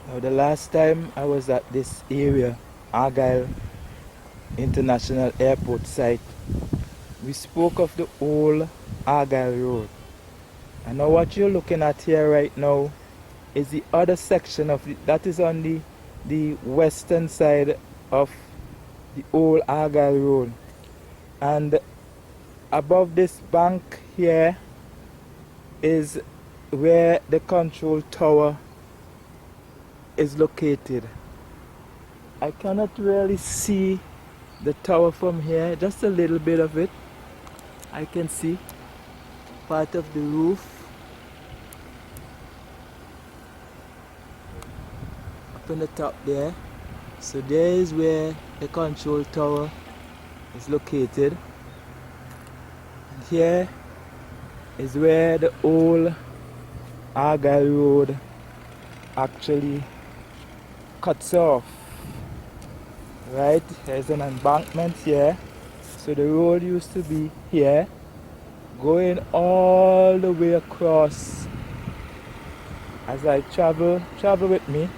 Now, the last time I was at this area, Argyle International Airport site, we spoke of the old Argyle Road. And now what you're looking at here right now is the other section of that is on the western side of the old Argyle Road. And above this bank here is where the control tower is located. I cannot really see the tower from here, just a little bit of it. I can see part of the roof up in the top there. So there is where the control tower is located. And here is where the old Argyle Road actually cuts off. Right, there's an embankment here. So the road used to be here, going all the way across. As I travel with me,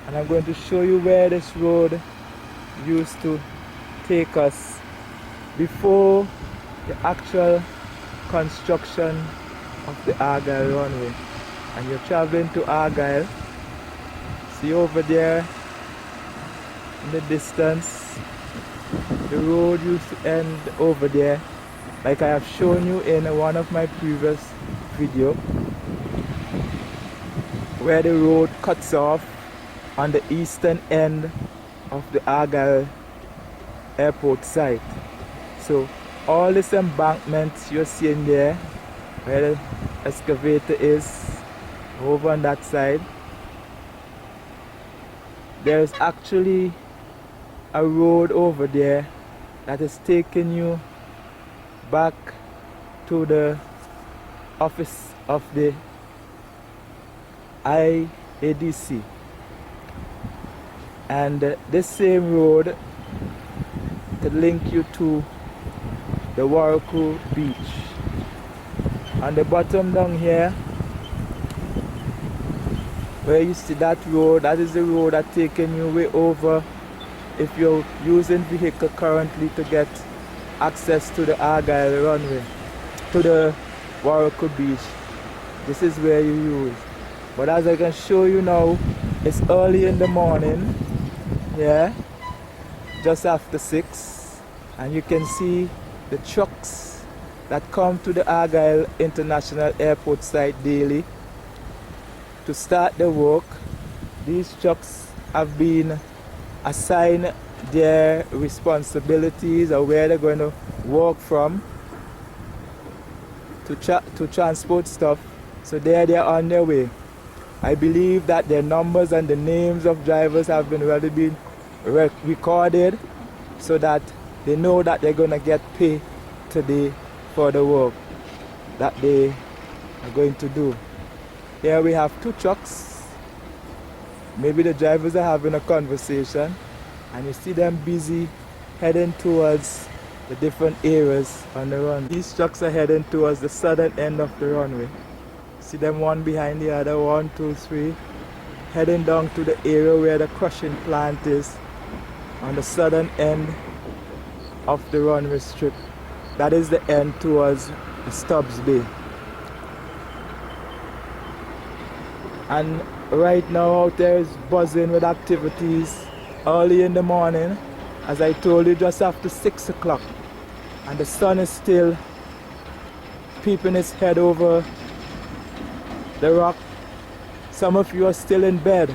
and I'm going to show you where this road used to take us before the actual construction of the Argyle runway. And you're traveling to Argyle. See over there in the distance, the road used to end over there, like I have shown you in one of my previous videos, where the road cuts off on the eastern end of the Argyle Airport site. So all this embankment you're seeing there, where the excavator is over on that side, there's actually a road over there that is taking you back to the office of the IADC. And this same road to link you to the Warrico Beach. On the bottom down here, where you see that road, that is the road that's taking you way over if you're using vehicle currently to get access to the Argyle runway, to the Warrico Beach. This is where you use. But as I can show you now, it's early in the morning, yeah, just after 6, and you can see the trucks that come to the Argyle International Airport site daily to start the work. These trucks have been assigned their responsibilities or where they're going to work from to transport stuff. So they're on their way. I believe that their numbers and the names of drivers have been recorded so that they know that they're going to get paid today for the work that they are going to do. Here we have 2 trucks. Maybe the drivers are having a conversation, and you see them busy heading towards the different areas on the run. These trucks are heading towards the southern end of the runway. See them one behind the other, 1, 2, 3, heading down to the area where the crushing plant is on the southern end of the runway strip. That is the end towards the Stubbs Bay. And right now out there is buzzing with activities early in the morning, as I told you, just after 6 o'clock, and the sun is still peeping its head over the rock. Some of you are still in bed,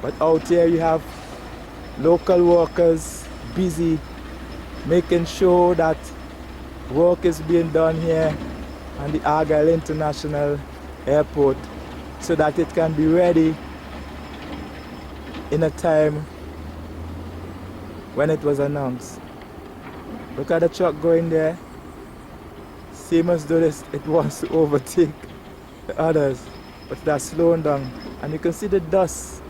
but out here you have local workers busy making sure that work is being done here on the Argyle International Airport, so that it can be ready in a time when it was announced. Look at the truck going there. Same as though it wants to overtake the others, but they're slowing down. And you can see the dust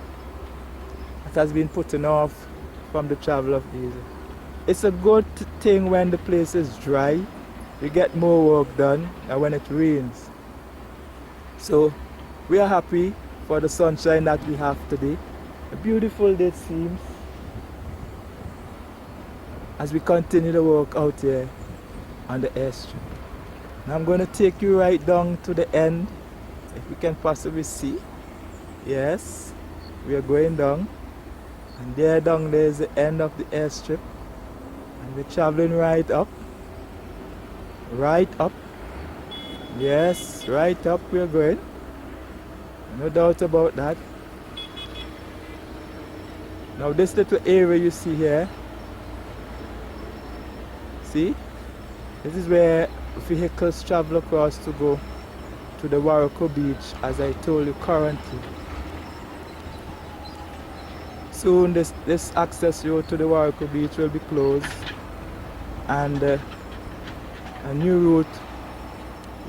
that has been putting off from the travel of these. It's a good thing when the place is dry. You get more work done than when it rains. So we are happy for the sunshine that we have today. A beautiful day it seems as we continue to work out here on the airstrip. Now I'm going to take you right down to the end, if we can possibly see. Yes, we are going down, and there down there is the end of the airstrip, and we're traveling right up. Yes, right up we are going, no doubt about that. Now this little area you see here, see, this is where vehicles travel across to go to the Warrico Beach, as I told you. Currently soon this access road to the Warrico Beach will be closed, and a new route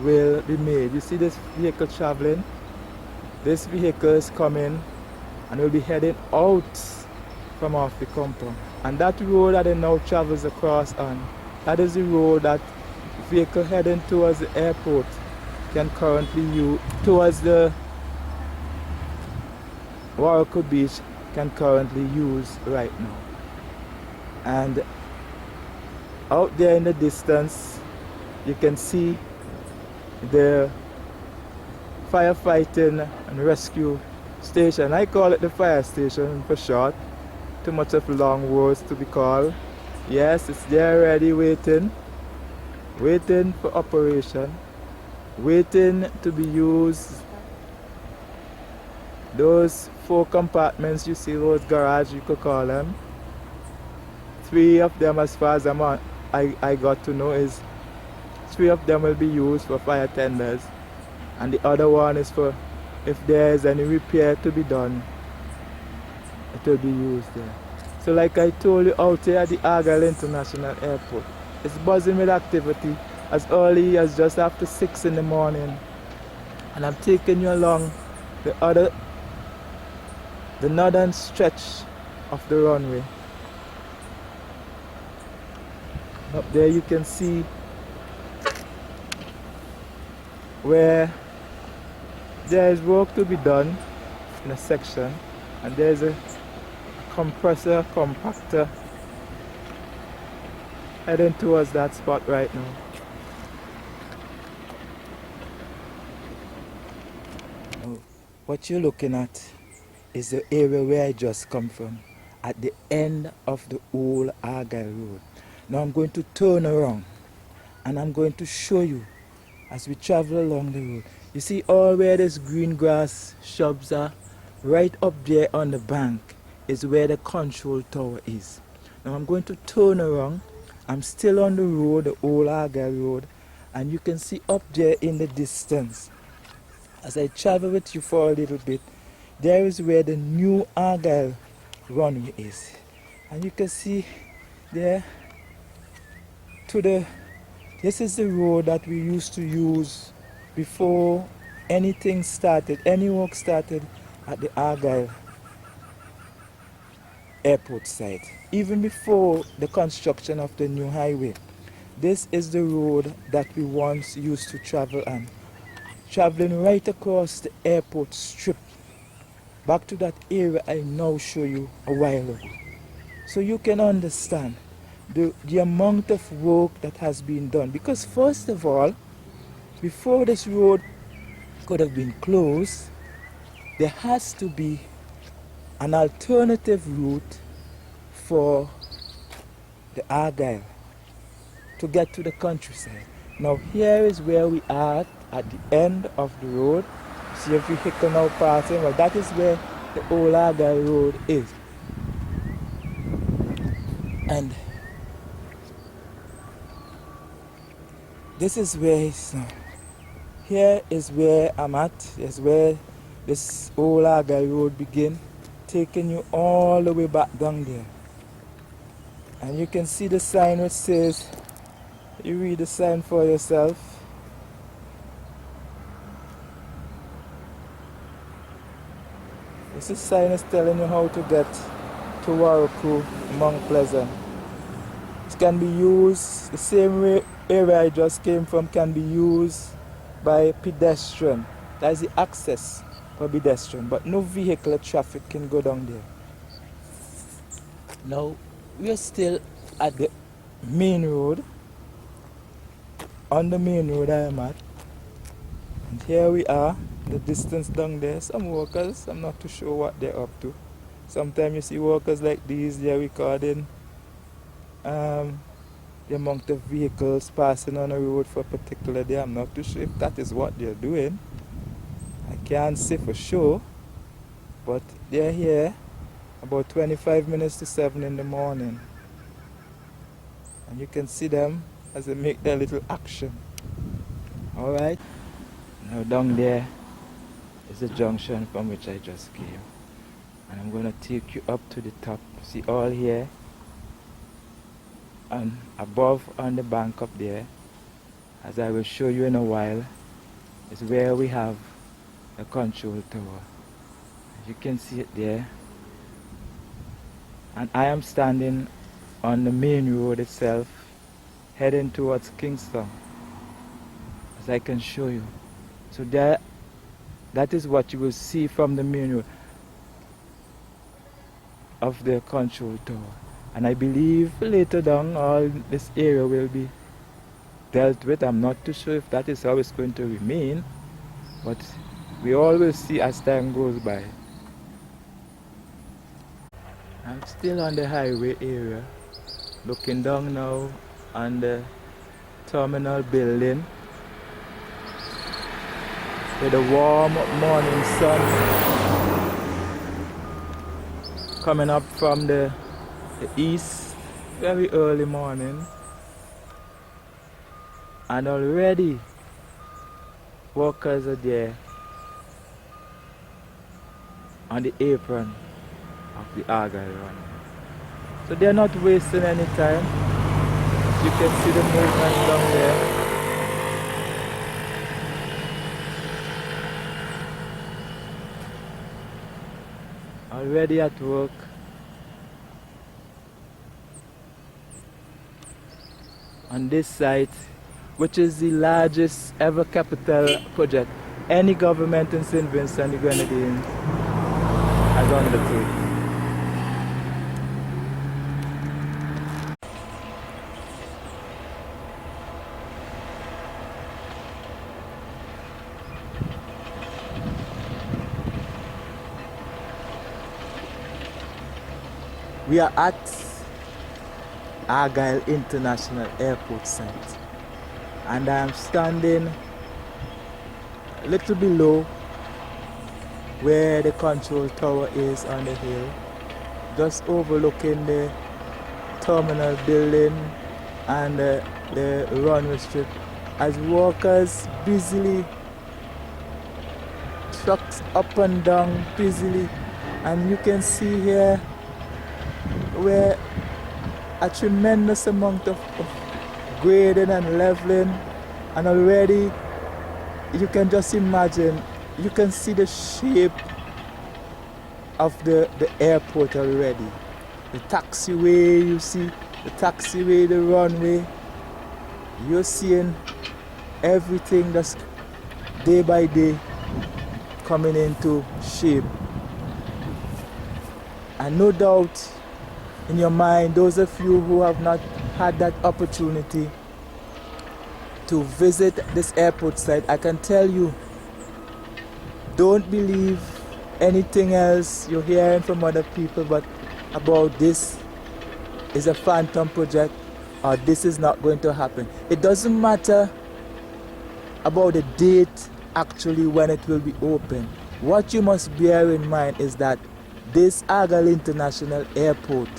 will be made. You see this vehicle traveling? This vehicle is coming and will be heading out from off the compound, and that road that it now travels across on, that is the road that vehicle heading towards the airport can currently use, towards the Warrico Beach can currently use right now. And out there in the distance you can see the firefighting and rescue station. I call it the fire station for short, too much of long words to be called. Yes, it's there ready, waiting for operation, waiting to be used. Those 4 compartments you see, those garage you could call them, 3 of them, as far as I got to know, is 3 of them will be used for fire tenders, and the other one is for if there is any repair to be done, it will be used there. So like I told you, out here at the Argyle International Airport, it's buzzing with activity as early as just after 6 in the morning, and I'm taking you along the northern stretch of the runway. Up there you can see where there is work to be done in a section, and there is a compressor compactor heading towards that spot right now. What you're looking at is the area where I just come from, at the end of the old Argyle Road. Now I'm going to turn around and I'm going to show you as we travel along the road. You see all where this green grass shrubs are, right up there on the bank is where the control tower is. Now I'm going to turn around. I'm still on the road, the old Argyle Road, and you can see up there in the distance, as I travel with you for a little bit, there is where the new Argyle runway is. And you can see there this is the road that we used to use before anything started, any work started at the Argyle airport site. Even before the construction of the new highway, this is the road that we once used to travel on, traveling right across the airport strip, back to that area I now show you a while ago. So you can understand the amount of work that has been done, because first of all, before this road could have been closed, there has to be an alternative route for the Argyle to get to the countryside. Now here is where we are at the end of the road. See a vehicle now passing. Well, that is where the old Argyle Road is. And this is where it's now. Here is where I'm at. Is where this old Argyle Road begins, taking you all the way back down there. And you can see the sign which says, you read the sign for yourself. This sign is telling you how to get to Warrico, Mount Pleasant. It can be used, the same area I just came from can be used by pedestrian. That is the access for pedestrian, but no vehicular traffic can go down there. Now we are still at the main road, on the main road I am at, and here we are. The distance down there, some workers, I'm not too sure what they're up to. Sometimes you see workers like these, they're recording the amount of vehicles passing on the road for a particular day. I'm not too sure if that is what they're doing. I can't say for sure, but they're here about 25 minutes to 7 in the morning. And you can see them as they make their little action. Alright, now down there is the junction from which I just came. And I'm going to take you up to the top. See all here? And above on the bank up there, as I will show you in a while, is where we have the control tower. As you can see it there. And I am standing on the main road itself, heading towards Kingston, as I can show you. So that is what you will see from the main road of the control tower. And I believe later down all this area will be dealt with. I'm not too sure if that is how it's going to remain, but we all will see as time goes by. I'm still on the highway area, looking down now on the terminal building with the warm morning sun coming up from the east, very early morning, and already workers are there on the apron of the Argyle run. So they're not wasting any time. You can see the movement down there. Already at work. On this site, which is the largest ever capital project any government in St. Vincent and the Grenadines has undertaken. We are at Argyle International Airport site, and I am standing a little below where the control tower is on the hill, just overlooking the terminal building and the runway strip, as workers busily, trucks up and down busily, and you can see here where a tremendous amount of grading and leveling, and already you can just imagine, you can see the shape of the airport already. The taxiway, you see the taxiway, the runway, you're seeing everything that's day by day coming into shape. And no doubt in your mind, those of you who have not had that opportunity to visit this airport site, I can tell you, don't believe anything else you're hearing from other people but about this is a phantom project or this is not going to happen. It doesn't matter about the date actually when it will be open. What you must bear in mind is that this Argyle International Airport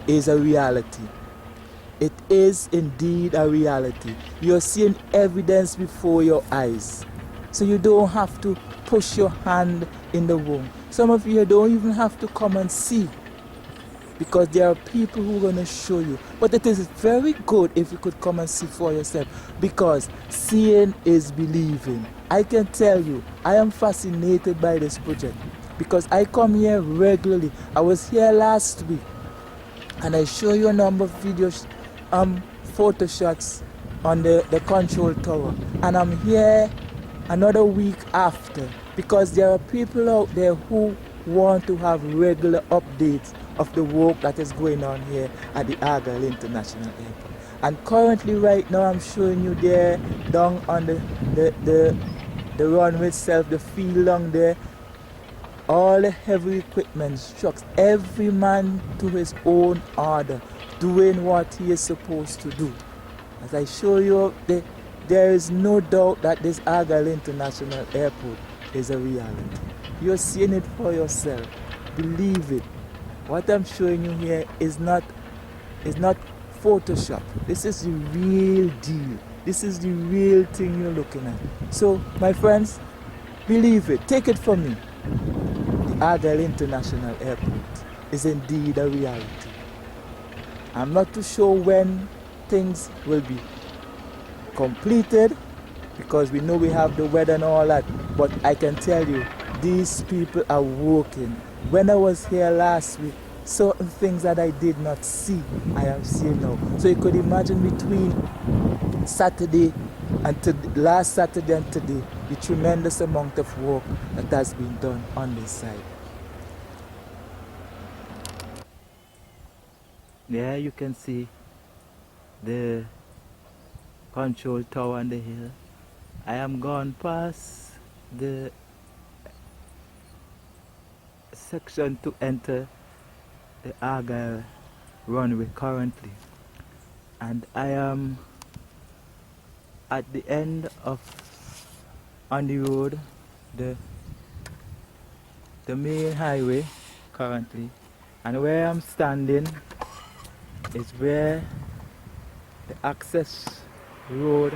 is a reality. It is indeed a reality. You're seeing evidence before your eyes. So you don't have to push your hand in the womb. Some of you don't even have to come and see, because there are people who are going to show you. But it is very good if you could come and see for yourself, because seeing is believing. I can tell you, I am fascinated by this project because I come here regularly. I was here last week and I show you a number of videos, photo shots on the control tower, and I'm here another week after, because there are people out there who want to have regular updates of the work that is going on here at the Argyle International Airport. And currently right now I'm showing you there down on the runway itself, the field down there, all the heavy equipment, trucks, every man to his own order, doing what he is supposed to do. As I show you, there is no doubt that this Argyle International Airport is a reality. You're seeing it for yourself. Believe it. What I'm showing you here is not Photoshop. This is the real deal. This is the real thing you're looking at. So, my friends, believe it. Take it from me. The Argyle International Airport is indeed a reality. I'm not too sure when things will be completed, because we know we have the weather and all that, but I can tell you, these people are working. When I was here last week, certain things that I did not see, I am seeing now. So you could imagine between Saturday and last Saturday and today, the tremendous amount of work that has been done on this side. There you can see the control tower on the hill. I am gone past the section to enter the Argyle runway currently, and I am at the end of on the road, the main highway currently, and where I'm standing is where the access road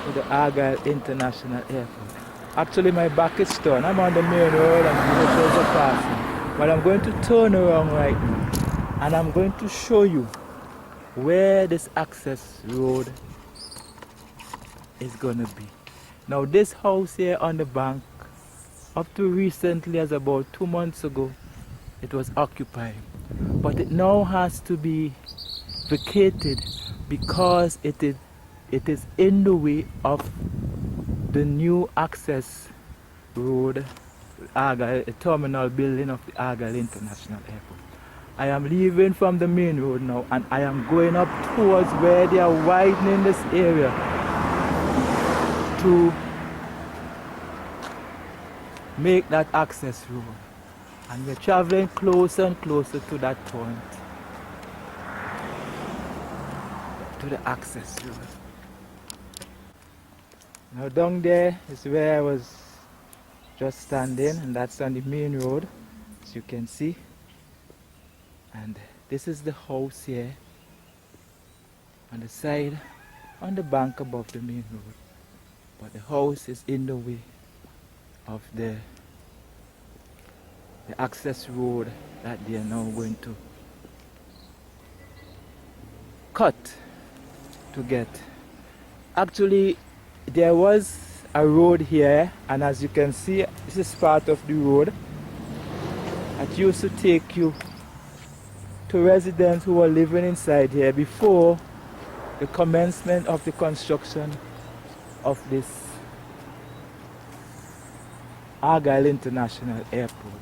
to the Argyle International Airport. Actually, my back is turned. I'm on the main road and the vehicles are passing. But I'm going to turn around right now, and I'm going to show you where this access road is going to be. Now, this house here on the bank, up to recently, as about 2 months ago, it was occupied. But it now has to be vacated because it is in the way of the new access road, Argyle, a terminal building of the Argyle International Airport. I am leaving from the main road now, and I am going up towards where they are widening this area to make that access road. And we're traveling closer and closer to that point, to the access road. Now down there is where I was just standing, and that's on the main road, as you can see. And this is the house here on the side, on the bank above the main road. But the house is in the way of the access road that they are now going to cut to get. Actually, there was a road here, and as you can see, this is part of the road that used to take you to residents who were living inside here before the commencement of the construction of this Argyle International Airport.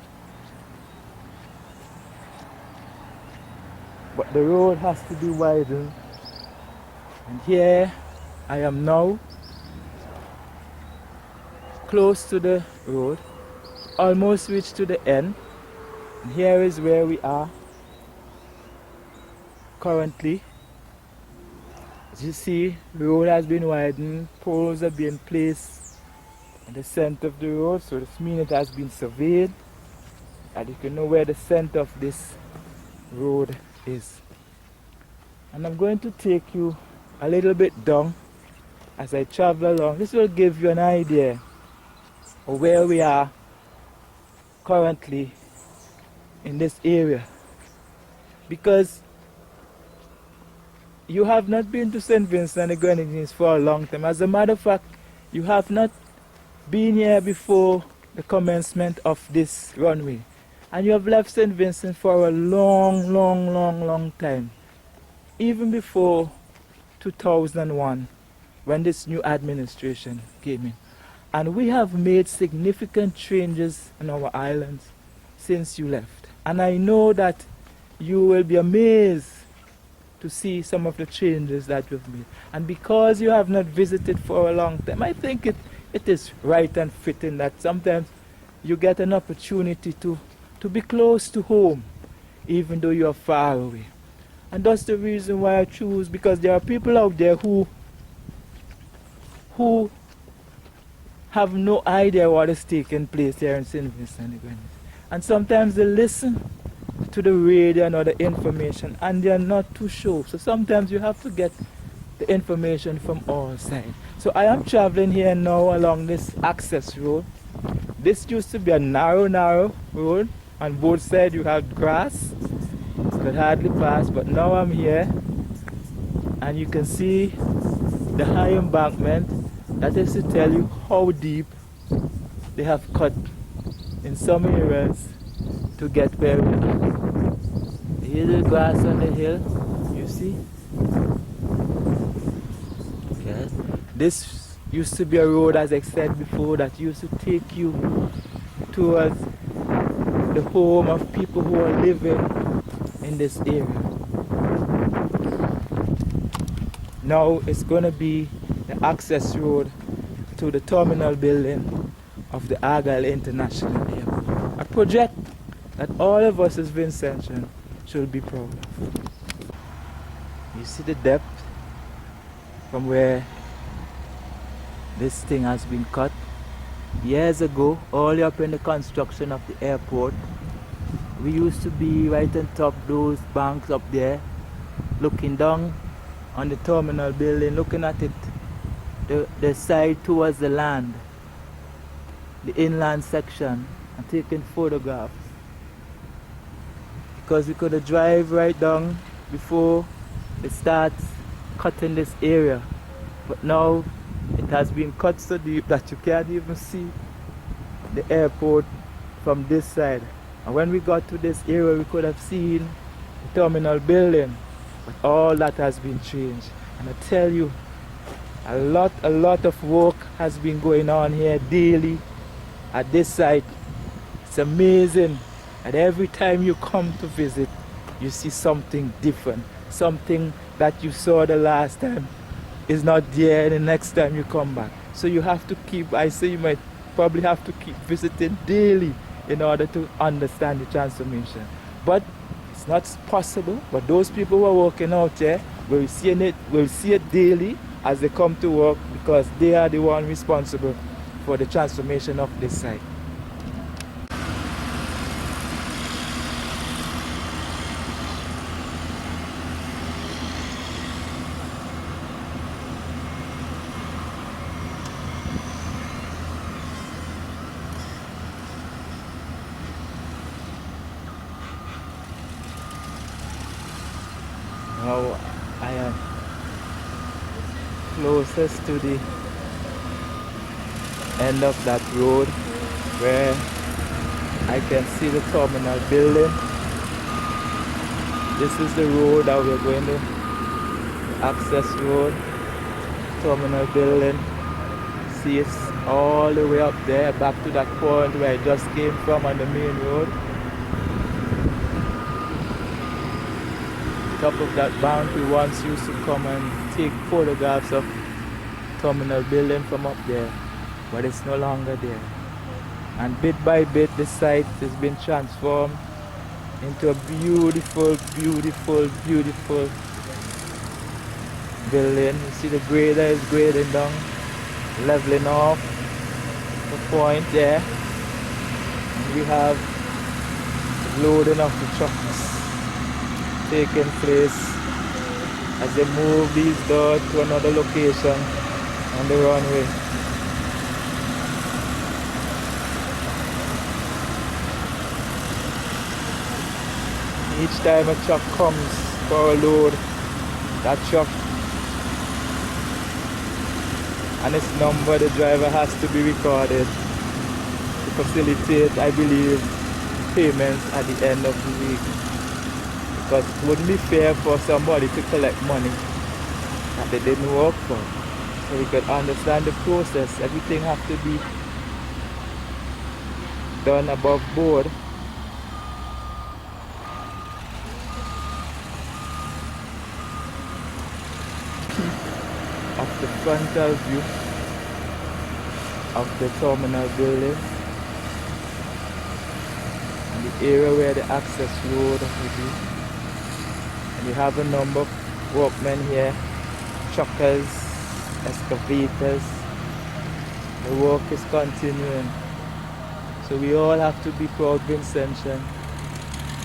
But the road has to be widened, and here I am now, close to the road, almost reached to the end, and here is where we are currently. As you see, the road has been widened, poles are being placed in the center of the road, so this means it has been surveyed, and you can know where the center of this road is. And I'm going to take you a little bit down as I travel along. This will give you an idea of where we are currently in this area, because you have not been to St. Vincent and the Grenadines for a long time. As a matter of fact, you have not been here before the commencement of this runway, and you have left St. Vincent for a long time, even before 2001, when this new administration came in. And we have made significant changes in our islands since you left. And I know that you will be amazed to see some of the changes that we've made. And because you have not visited for a long time, I think it is right and fitting that sometimes you get an opportunity to be close to home, even though you are far away. And that's the reason why I choose, because there are people out there who have no idea what is taking place here in St. Vincent and the Grenadines. And sometimes they listen to the radio and other information and they are not too sure. So sometimes you have to get the information from all sides. So I am traveling here now along this access road. This used to be a narrow road. On both sides you had grass. You could hardly pass, but now I'm here and you can see the high embankment. That is to tell you how deep they have cut in some areas to get where we are. Here's the grass on the hill, you see? Okay. This used to be a road, as I said before, that used to take you towards the home of people who are living in this area. Now it's going to be the access road to the terminal building of the Argyle International Airport. A project that all of us as Vincentians should be proud of. You see the depth from where this thing has been cut. Years ago, early up in the construction of the airport, we used to be right on top those banks up there, looking down on the terminal building, looking at it, the side towards the land, the inland section, and taking photographs. Because we could drive right down before it starts cutting this area. But now it has been cut so deep that you can't even see the airport from this side. And when we got to this area, we could have seen the terminal building. But all that has been changed. And I tell you, a lot of work has been going on here daily at this site. It's amazing. And every time you come to visit, you see something different. Something that you saw the last time is not there the next time you come back. So you have to keep, I say you might probably have to keep visiting daily in order to understand the transformation. But it's not possible. But those people who are working out there will see it daily as they come to work, because they are the one responsible for the transformation of this site. Now I am closest to the end of that road where I can see the terminal building. This is the road that we're going to, the access road, terminal building. See, it's all the way up there, back to that point where I just came from on the main road. Top of that bank, we once used to come and take photographs of terminal building from up there, but it's no longer there. And bit by bit, the site has been transformed into a beautiful building. You see the grader is grading down, leveling off the point there. And we have loading of the trucks taking place as they move these doors to another location on the runway. Each time a truck comes for a load, that truck and its number, the driver has to be recorded to facilitate, I believe, payments at the end of the week. Because it wouldn't be fair for somebody to collect money that they didn't work for. So so we could understand the process. Everything has to be done above board. Of the frontal view of the terminal building and the area where the access road will be. And we have a number of workmen here, truckers, excavators. The work is continuing. So we all have to be proud Vincentian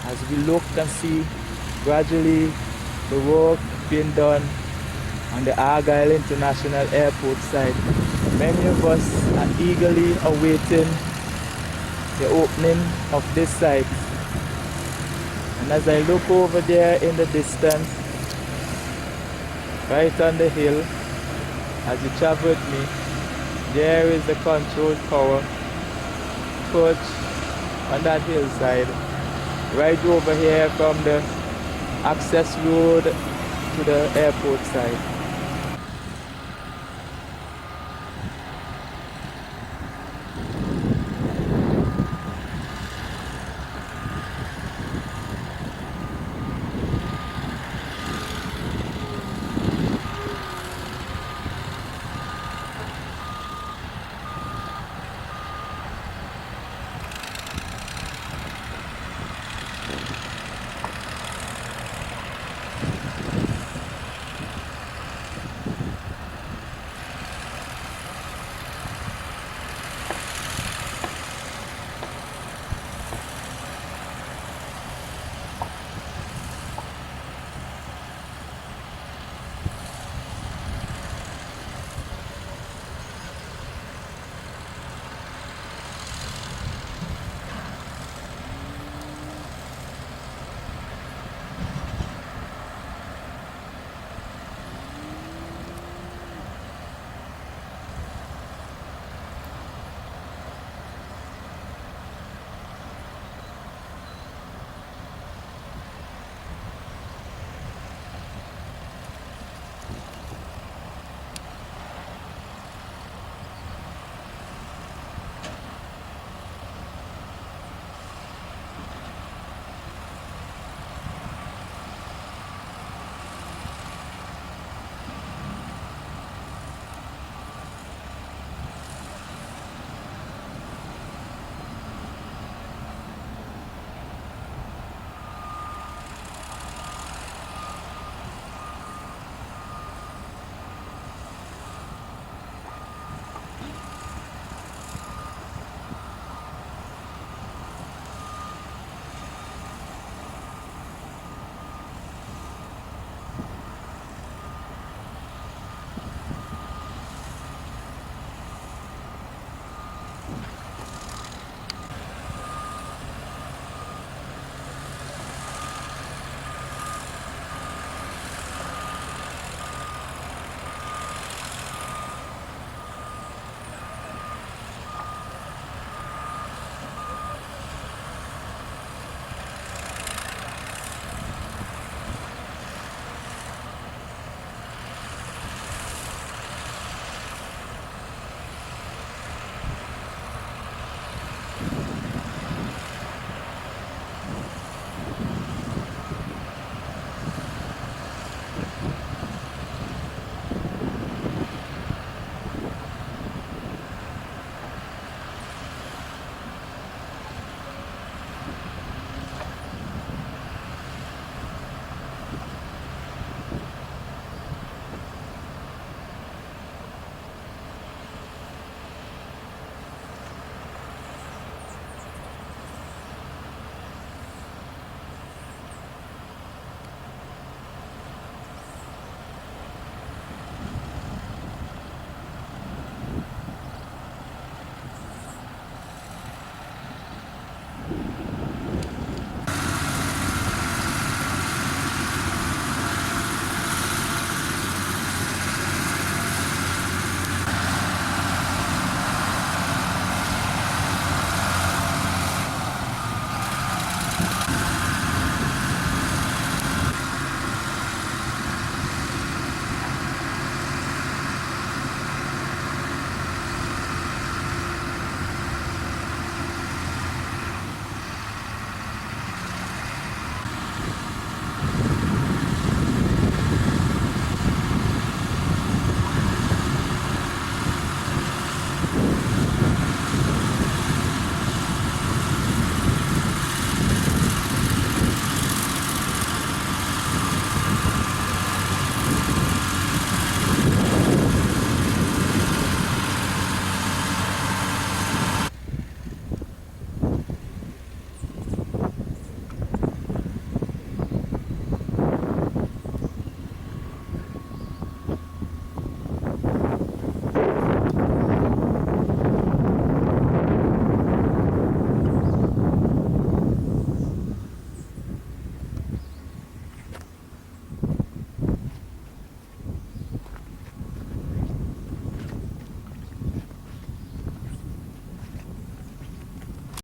as we look and see gradually the work being done on the Argyle International Airport side. Many of us are eagerly awaiting the opening of this site. And as I look over there in the distance, right on the hill, as you travel with me, there is the control tower perched on that hillside, right over here from the access road to the airport side.